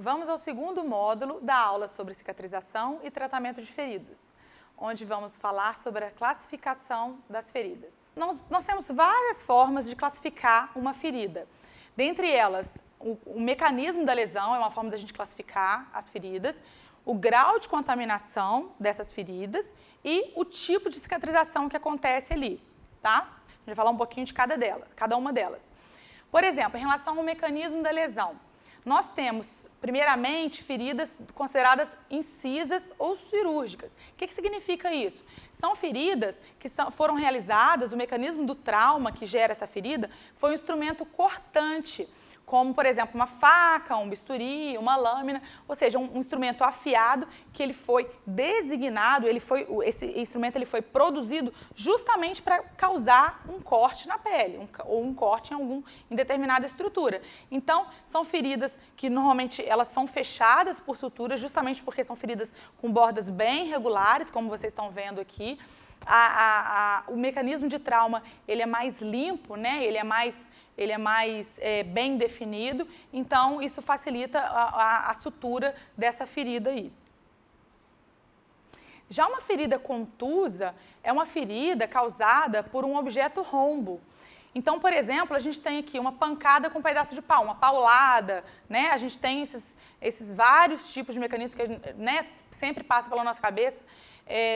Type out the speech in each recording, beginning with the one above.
Vamos ao segundo módulo da aula sobre cicatrização e tratamento de feridas, onde vamos falar sobre a classificação das feridas. Nós temos várias formas de classificar uma ferida. Dentre elas, o mecanismo da lesão é uma forma da gente classificar as feridas, o grau de contaminação dessas feridas e o tipo de cicatrização que acontece ali, tá? A gente vai falar um pouquinho de cada uma delas. Por exemplo, em relação ao mecanismo da lesão, nós temos, primeiramente, feridas consideradas incisas ou cirúrgicas. O que significa isso? São feridas que foram realizadas, o mecanismo do trauma que gera essa ferida foi um instrumento cortante, como, por exemplo, uma faca, um bisturi, uma lâmina, ou seja, um instrumento afiado que ele foi designado, esse instrumento ele foi produzido justamente para causar um corte na pele, ou um corte em determinada estrutura. Então, são feridas que normalmente elas são fechadas por suturas, justamente porque são feridas com bordas bem regulares, como vocês estão vendo aqui. O mecanismo de trauma ele é mais limpo, né? Ele é mais bem definido, então isso facilita a sutura dessa ferida aí. Já uma ferida contusa é uma ferida causada por um objeto rombo. Então, por exemplo, a gente tem aqui uma pancada com um pedaço de pau, uma paulada, né? A gente tem esses vários tipos de mecanismos que, né, sempre passa pela nossa cabeça,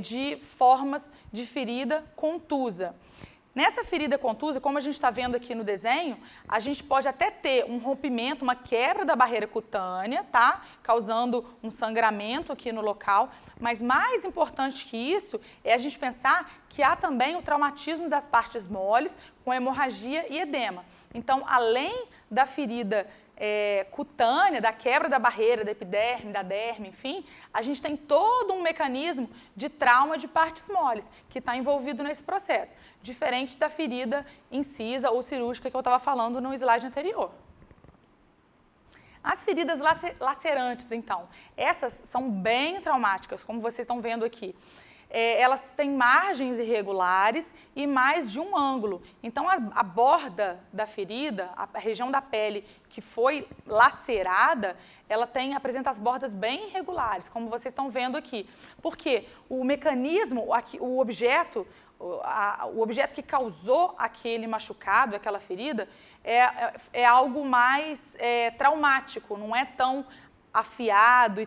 de formas de ferida contusa. Nessa ferida contusa, como a gente está vendo aqui no desenho, a gente pode até ter um rompimento, uma quebra da barreira cutânea, tá? Causando um sangramento aqui no local, mas mais importante que isso é a gente pensar que há também o traumatismo das partes moles com hemorragia e edema. Então, além da ferida cutânea, da quebra da barreira, da epiderme, da derme, enfim, a gente tem todo um mecanismo de trauma de partes moles que está envolvido nesse processo, diferente da ferida incisa ou cirúrgica que eu estava falando no slide anterior. As feridas lacerantes, então, essas são bem traumáticas, como vocês estão vendo aqui. Elas têm margens irregulares e mais de um ângulo. Então, a borda da ferida, a região da pele que foi lacerada, ela apresenta as bordas bem irregulares, como vocês estão vendo aqui. Porque o mecanismo, o objeto que causou aquele machucado, aquela ferida, é algo mais traumático, não é tão afiado e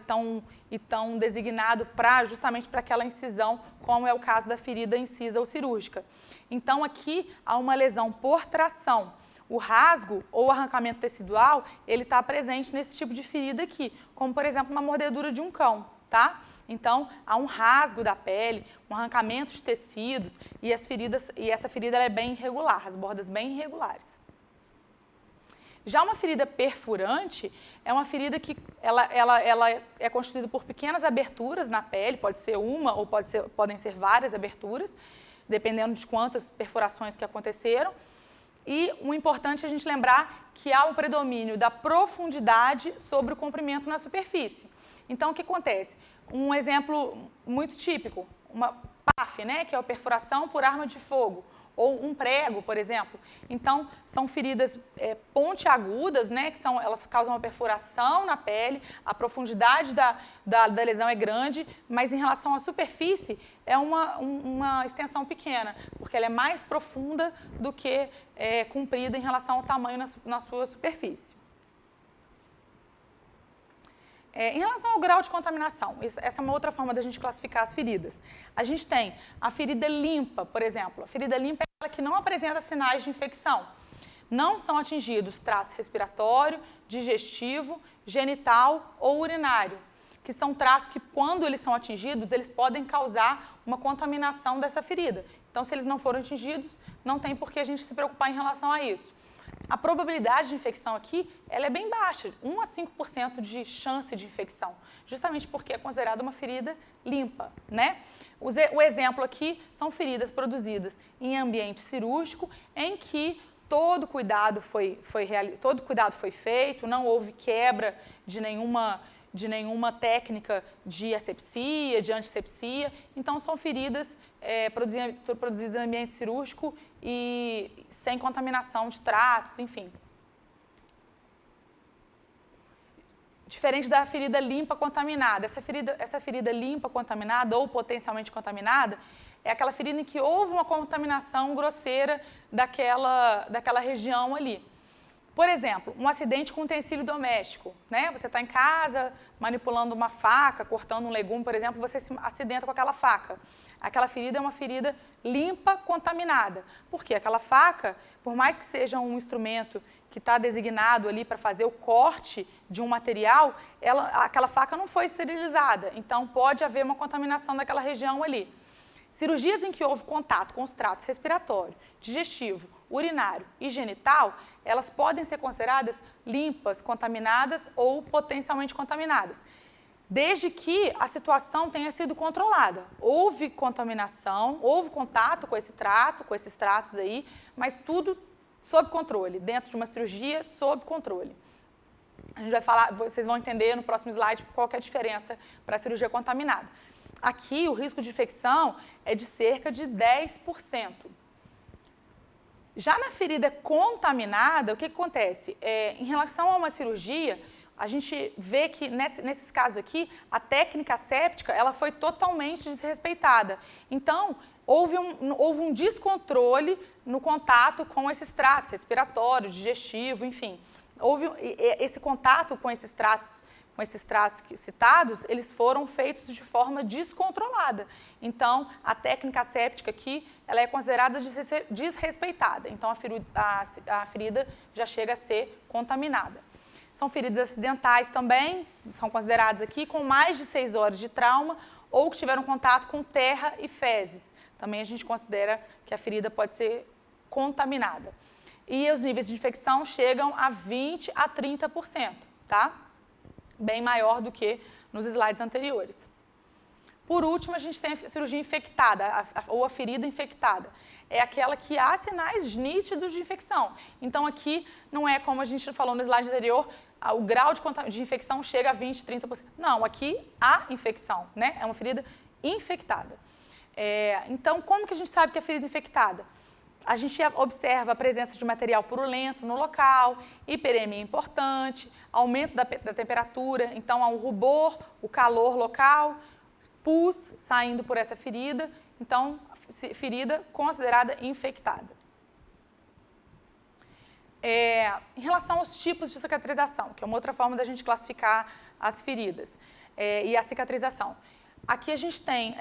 tão designado justamente para aquela incisão, como é o caso da ferida incisa ou cirúrgica. Então, aqui há uma lesão por tração. O rasgo ou arrancamento tecidual, ele está presente nesse tipo de ferida aqui, como, por exemplo, uma mordedura de um cão, tá? Então, há um rasgo da pele, um arrancamento de tecidos e essa ferida ela é bem irregular, as bordas bem irregulares. Já uma ferida perfurante é uma ferida que ela é constituída por pequenas aberturas na pele, pode ser uma ou podem ser várias aberturas, dependendo de quantas perfurações que aconteceram. E o importante é a gente lembrar que há o predomínio da profundidade sobre o comprimento na superfície. Então, o que acontece? Um exemplo muito típico, uma PAF, né, que é a perfuração por arma de fogo, ou um prego, por exemplo. Então, são feridas pontiagudas, né, elas causam uma perfuração na pele, a profundidade da lesão é grande, mas em relação à superfície, é uma extensão pequena, porque ela é mais profunda do que comprida em relação ao tamanho na sua superfície. Em relação ao grau de contaminação, essa é uma outra forma da gente classificar as feridas. A gente tem a ferida limpa, por exemplo. A ferida limpa é aquela que não apresenta sinais de infecção. Não são atingidos tratos respiratório, digestivo, genital ou urinário, que são tratos que, quando eles são atingidos, eles podem causar uma contaminação dessa ferida. Então, se eles não foram atingidos, não tem por que a gente se preocupar em relação a isso. A probabilidade de infecção aqui ela é bem baixa, 1 a 5% de chance de infecção, justamente porque é considerada uma ferida limpa, né? O exemplo aqui são feridas produzidas em ambiente cirúrgico, em que todo cuidado foi feito, não houve quebra de nenhuma técnica de asepsia, de antisepsia. Então, são feridas produzidas em ambiente cirúrgico e sem contaminação de tratos, enfim. diferente da ferida limpa contaminada. Essa ferida limpa contaminada ou potencialmente contaminada é aquela ferida em que houve uma contaminação grosseira daquela região ali. Por exemplo, um acidente com utensílio doméstico, né? Você está em casa manipulando uma faca, cortando um legume, por exemplo, você se acidenta com aquela faca. Aquela ferida é uma ferida limpa contaminada. Por quê? Aquela faca, por mais que seja um instrumento que está designado ali para fazer o corte de um material, aquela faca não foi esterilizada, então pode haver uma contaminação daquela região ali. Cirurgias em que houve contato com os tratos respiratório, digestivo, urinário e genital, elas podem ser consideradas limpas, contaminadas ou potencialmente contaminadas, desde que a situação tenha sido controlada. Houve contaminação, houve contato com esse trato, com esses tratos aí, mas tudo sob controle, dentro de uma cirurgia sob controle. A gente vai falar, vocês vão entender no próximo slide qual que é a diferença para a cirurgia contaminada. Aqui, o risco de infecção é de cerca de 10%. Já na ferida contaminada, o que acontece? Em relação a uma cirurgia, a gente vê que, nesses casos aqui, a técnica asséptica ela foi totalmente desrespeitada. Então, houve um descontrole no contato com esses tratos, respiratório, digestivo, enfim. Houve esse contato com esses tratos citados, eles foram feitos de forma descontrolada. Então, a técnica asséptica aqui, ela é considerada desrespeitada. Então, a ferida já chega a ser contaminada. São feridas acidentais também, são consideradas aqui com mais de 6 horas de trauma ou que tiveram contato com terra e fezes. Também a gente considera que a ferida pode ser contaminada. E os níveis de infecção chegam a 20% a 30%, tá? Bem maior do que nos slides anteriores. Por último, a gente tem a cirurgia infectada, ou a ferida infectada. É aquela que há sinais nítidos de infecção. Então, aqui não é como a gente falou no slide anterior, o grau de infecção chega a 20%, 30%. Não, aqui há infecção, né? É uma ferida infectada. Então, como que a gente sabe que é ferida infectada? A gente observa a presença de material purulento no local, hiperemia importante, aumento da temperatura, então há um rubor, o calor local, pus saindo por essa ferida, então ferida considerada infectada. Em relação aos tipos de cicatrização, que é uma outra forma da gente classificar as feridas e a cicatrização. Aqui a gente tem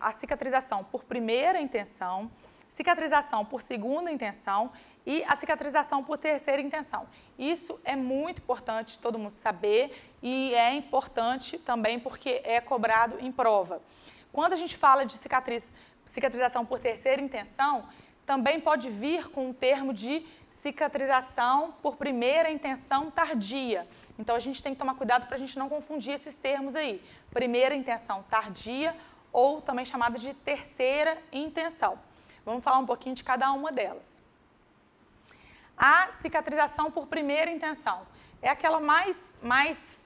a cicatrização por primeira intenção, cicatrização por segunda intenção e a cicatrização por terceira intenção. Isso é muito importante todo mundo saber e é importante também porque é cobrado em prova. Quando a gente fala de cicatrização por terceira intenção, também pode vir com o termo de cicatrização por primeira intenção tardia. Então, a gente tem que tomar cuidado para a gente não confundir esses termos aí. Primeira intenção tardia ou também chamada de terceira intenção. Vamos falar um pouquinho de cada uma delas. A cicatrização por primeira intenção é aquela mais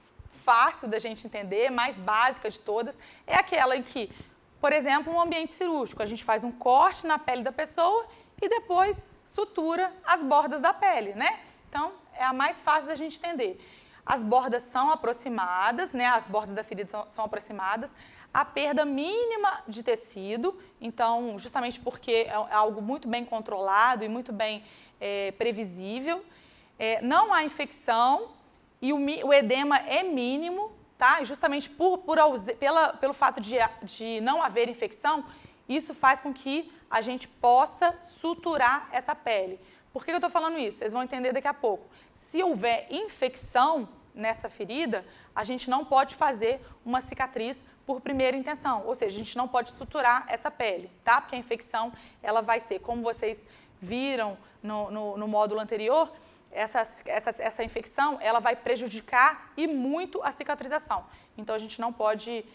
fácil da gente entender, mais básica de todas. É aquela em que, por exemplo, um ambiente cirúrgico, a gente faz um corte na pele da pessoa e depois sutura as bordas da pele, né? Então, é a mais fácil da gente entender. As bordas são aproximadas, né? As bordas da ferida são aproximadas. A perda mínima de tecido, então, justamente porque é algo muito bem controlado e muito bem previsível. Não há infecção e o edema é mínimo, tá? E justamente pelo fato de não haver infecção, isso faz com que a gente possa suturar essa pele. Por que eu estou falando isso? Vocês vão entender daqui a pouco. Se houver infecção nessa ferida, a gente não pode fazer uma cicatriz por primeira intenção, ou seja, a gente não pode suturar essa pele, tá? Porque a infecção, ela vai ser, como vocês viram no módulo anterior, essa infecção, ela vai prejudicar e muito a cicatrização. Então, a gente não pode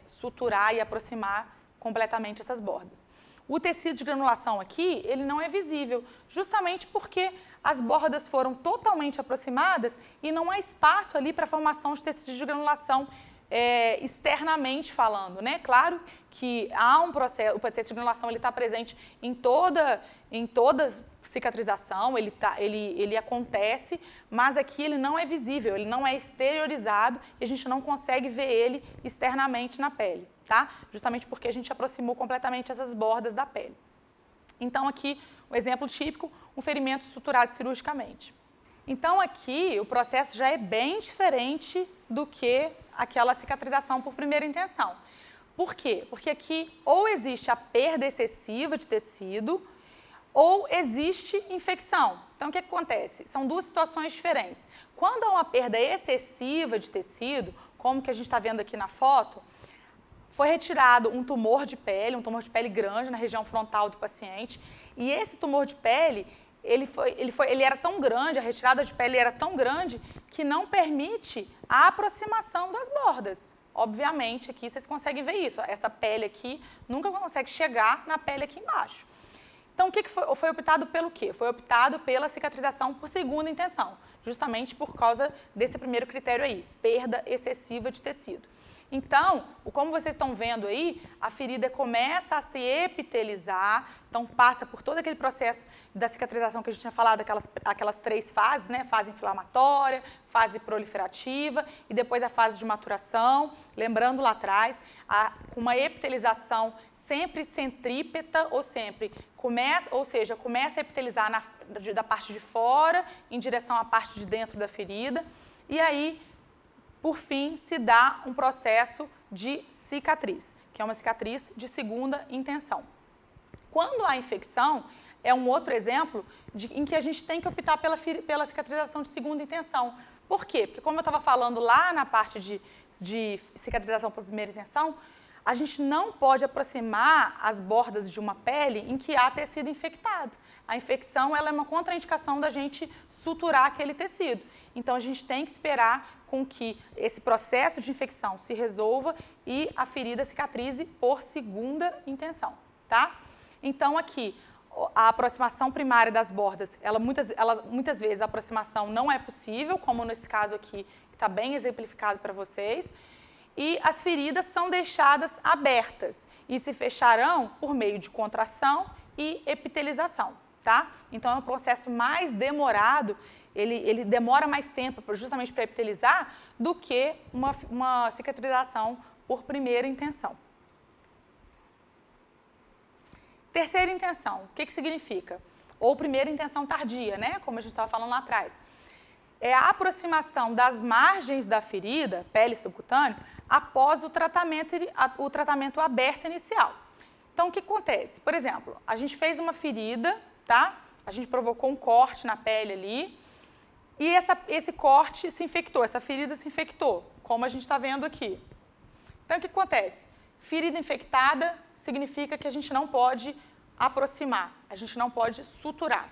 suturar e aproximar completamente essas bordas. O tecido de granulação aqui, ele não é visível, justamente porque as bordas foram totalmente aproximadas e não há espaço ali para a formação de tecido de granulação externamente falando, né? Claro que há um processo, o tecido de granulação está presente em todas cicatrização, ele acontece, mas aqui ele não é visível, ele não é exteriorizado e a gente não consegue ver ele externamente na pele, tá? Justamente porque a gente aproximou completamente essas bordas da pele. Então aqui, um exemplo típico, um ferimento suturado cirurgicamente. Então aqui o processo já é bem diferente do que aquela cicatrização por primeira intenção. Por quê? Porque aqui ou existe a perda excessiva de tecido ou existe infecção. Então, o que acontece? São duas situações diferentes. Quando há uma perda excessiva de tecido, como que a gente está vendo aqui na foto, foi retirado um tumor de pele grande na região frontal do paciente, e esse tumor de pele, ele era tão grande, a retirada de pele era tão grande, que não permite a aproximação das bordas. Obviamente, aqui vocês conseguem ver isso. Essa pele aqui nunca consegue chegar na pele aqui embaixo. Então, o que foi optado pelo quê? Foi optado pela cicatrização por segunda intenção, justamente por causa desse primeiro critério aí, perda excessiva de tecido. Então, como vocês estão vendo aí, a ferida começa a se epitelizar, então passa por todo aquele processo da cicatrização que a gente tinha falado, aquelas três fases, né? Fase inflamatória, fase proliferativa e depois a fase de maturação. Lembrando lá atrás, uma epitelização sempre centrípeta, ou começa a epitelizar da parte de fora em direção à parte de dentro da ferida, e aí, por fim, se dá um processo de cicatriz, que é uma cicatriz de segunda intenção. Quando há infecção, é um outro exemplo em que a gente tem que optar pela cicatrização de segunda intenção. Por quê? Porque como eu estava falando lá na parte de cicatrização por primeira intenção, a gente não pode aproximar as bordas de uma pele em que há tecido infectado. A infecção ela é uma contraindicação da gente suturar aquele tecido. Então, a gente tem que esperar com que esse processo de infecção se resolva e a ferida cicatrize por segunda intenção, tá? Então, aqui, a aproximação primária das bordas, muitas vezes a aproximação não é possível, como nesse caso aqui, que está bem exemplificado para vocês, e as feridas são deixadas abertas e se fecharão por meio de contração e epitelização, tá? Então, é um processo mais demorado, ele demora mais tempo justamente para epitelizar do que uma cicatrização por primeira intenção. Terceira intenção, o que significa? Ou primeira intenção tardia, né? Como a gente estava falando lá atrás. É a aproximação das margens da ferida, pele subcutânea, após o tratamento aberto inicial. Então, o que acontece? Por exemplo, a gente fez uma ferida, tá? A gente provocou um corte na pele ali, e esse corte se infectou, essa ferida se infectou, como a gente está vendo aqui. Então, o que acontece? Ferida infectada significa que a gente não pode aproximar, a gente não pode suturar.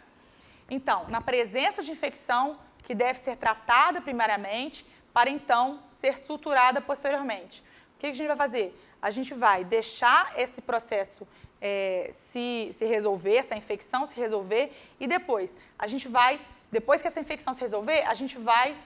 Então, na presença de infecção, que deve ser tratada primariamente, para então ser suturada posteriormente. O que a gente vai fazer? A gente vai deixar esse processo se resolver, essa infecção se resolver, e depois que essa infecção se resolver, a gente vai,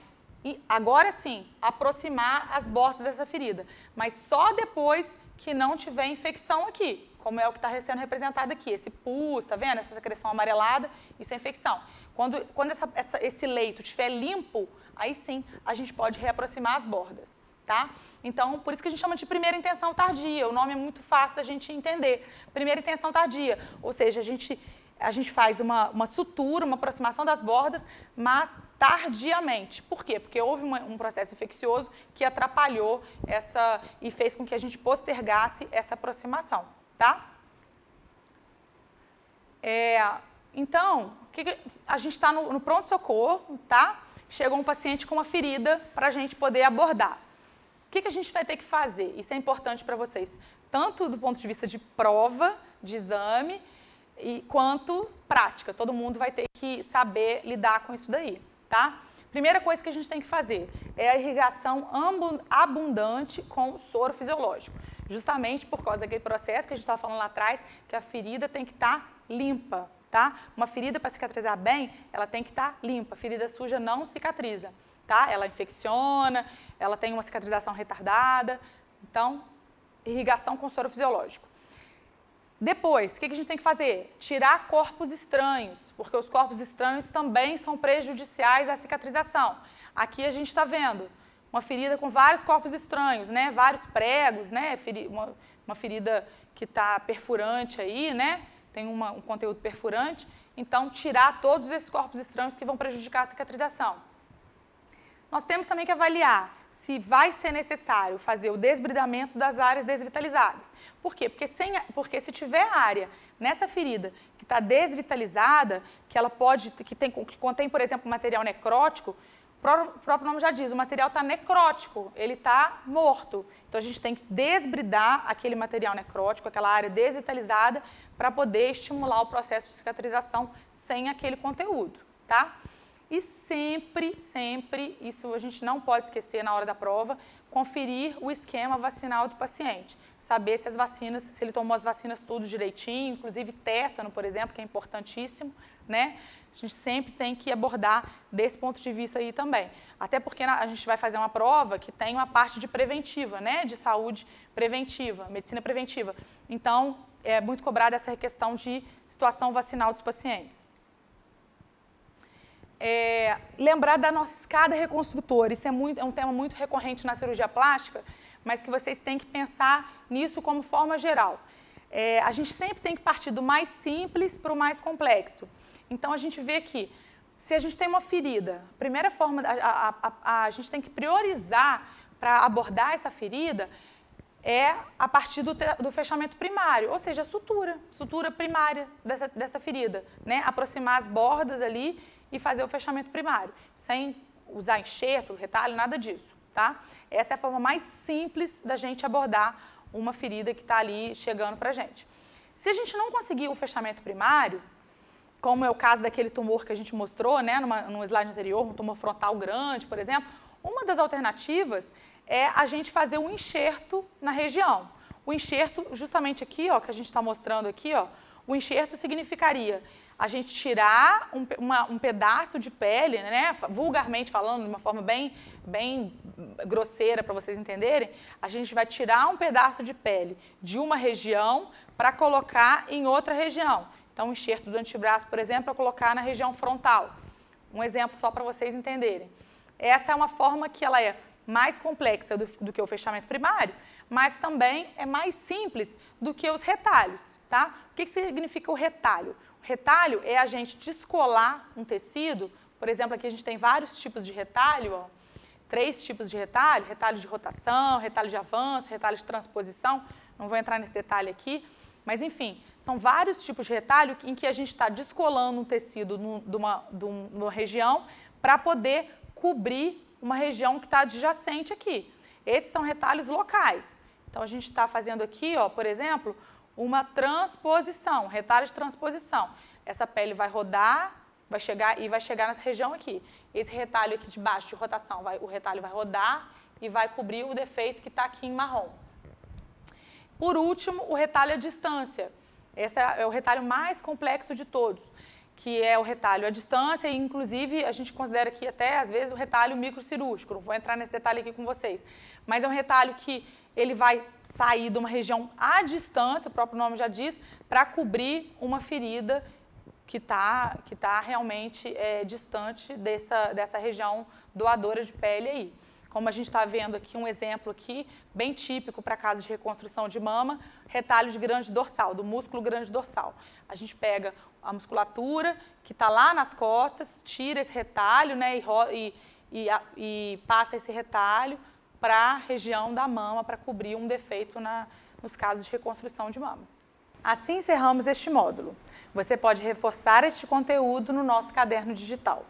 agora sim, aproximar as bordas dessa ferida, mas só depois que não tiver infecção aqui, como é o que está sendo representado aqui, esse pus, tá vendo? Essa secreção amarelada, isso é infecção. Quando esse leito estiver limpo, aí sim a gente pode reaproximar as bordas, tá? Então, por isso que a gente chama de primeira intenção tardia, o nome é muito fácil da gente entender. Primeira intenção tardia, ou seja, a gente faz uma sutura, uma aproximação das bordas, mas tardiamente. Por quê? Porque houve um processo infeccioso que atrapalhou e fez com que a gente postergasse essa aproximação, tá? Então, a gente está no pronto-socorro, tá? Chegou um paciente com uma ferida para a gente poder abordar. O que a gente vai ter que fazer? Isso é importante para vocês, tanto do ponto de vista de prova, de exame, quanto prática. Todo mundo vai ter que saber lidar com isso daí, tá? Primeira coisa que a gente tem que fazer é a irrigação abundante com soro fisiológico. Justamente por causa daquele processo que a gente estava falando lá atrás, que a ferida tem que estar limpa, tá? Uma ferida, para cicatrizar bem, ela tem que estar limpa. A ferida suja não cicatriza, tá? Ela infecciona, ela tem uma cicatrização retardada. Então, irrigação com soro fisiológico. Depois, o que a gente tem que fazer? Tirar corpos estranhos, porque os corpos estranhos também são prejudiciais à cicatrização. Aqui a gente está vendo uma ferida com vários corpos estranhos, né? Vários pregos, né? Uma ferida que está perfurante aí, né? Tem um conteúdo perfurante. Então, tirar todos esses corpos estranhos que vão prejudicar a cicatrização. Nós temos também que avaliar se vai ser necessário fazer o desbridamento das áreas desvitalizadas. Por quê? Porque se tiver área nessa ferida que está desvitalizada, que contém, por exemplo, material necrótico, o próprio nome já diz, o material está necrótico, ele está morto. Então, a gente tem que desbridar aquele material necrótico, aquela área desvitalizada, para poder estimular o processo de cicatrização sem aquele conteúdo, tá? E sempre, isso a gente não pode esquecer na hora da prova, conferir o esquema vacinal do paciente. Saber se as vacinas, se ele tomou as vacinas tudo direitinho, inclusive tétano, por exemplo, que é importantíssimo, né? A gente sempre tem que abordar desse ponto de vista aí também. Até porque a gente vai fazer uma prova que tem uma parte de preventiva, né? De saúde preventiva, medicina preventiva. Então, é muito cobrada essa questão de situação vacinal dos pacientes. Lembrar da nossa escada reconstrutora, isso é um tema muito recorrente na cirurgia plástica, mas que vocês têm que pensar nisso como forma geral. A gente sempre tem que partir do mais simples para o mais complexo. Então, a gente vê que, se a gente tem uma ferida, a primeira forma, a gente tem que priorizar para abordar essa ferida a partir do fechamento primário, ou seja, a sutura primária dessa ferida, né? Aproximar as bordas ali e fazer o fechamento primário, sem usar enxerto, retalho, nada disso, tá? Essa é a forma mais simples da gente abordar uma ferida que está ali chegando para a gente. Se a gente não conseguir o fechamento primário, como é o caso daquele tumor que a gente mostrou, né, no slide anterior, um tumor frontal grande, por exemplo, uma das alternativas é a gente fazer um enxerto na região. O enxerto, justamente aqui, ó, que a gente está mostrando aqui, ó, o enxerto significaria a gente tirar um pedaço de pele, né, vulgarmente falando, de uma forma bem grosseira para vocês entenderem, a gente vai tirar um pedaço de pele de uma região para colocar em outra região. Então, o enxerto do antebraço, por exemplo, é colocar na região frontal. Um exemplo só para vocês entenderem. Essa é uma forma que ela é mais complexa do que o fechamento primário, mas também é mais simples do que os retalhos, tá? O que significa o retalho? O retalho é a gente descolar um tecido, por exemplo, aqui a gente tem vários tipos de retalho, ó, 3 tipos de retalho, retalho de rotação, retalho de avanço, retalho de transposição, não vou entrar nesse detalhe aqui, mas enfim, são vários tipos de retalho em que a gente está descolando um tecido de uma região para poder cobrir uma região que está adjacente aqui. Esses são retalhos locais. Então, a gente está fazendo aqui, ó, por exemplo, uma transposição, retalho de transposição. Essa pele vai rodar, vai chegar nessa região aqui. Esse retalho aqui de baixo de rotação, o retalho vai rodar e vai cobrir o defeito que está aqui em marrom. Por último, o retalho à distância. Esse é o retalho mais complexo de todos, que é o retalho à distância e, inclusive, a gente considera aqui até, às vezes, o retalho microcirúrgico. Não vou entrar nesse detalhe aqui com vocês. Mas é um retalho que ele vai sair de uma região à distância, o próprio nome já diz, para cobrir uma ferida que tá realmente distante dessa região doadora de pele aí. Como a gente está vendo aqui, um exemplo aqui, bem típico para casos de reconstrução de mama, retalho de grande dorsal, do músculo grande dorsal. A gente pega a musculatura que está lá nas costas, tira esse retalho, né, e passa esse retalho para a região da mama para cobrir um defeito nos casos de reconstrução de mama. Assim encerramos este módulo. Você pode reforçar este conteúdo no nosso caderno digital.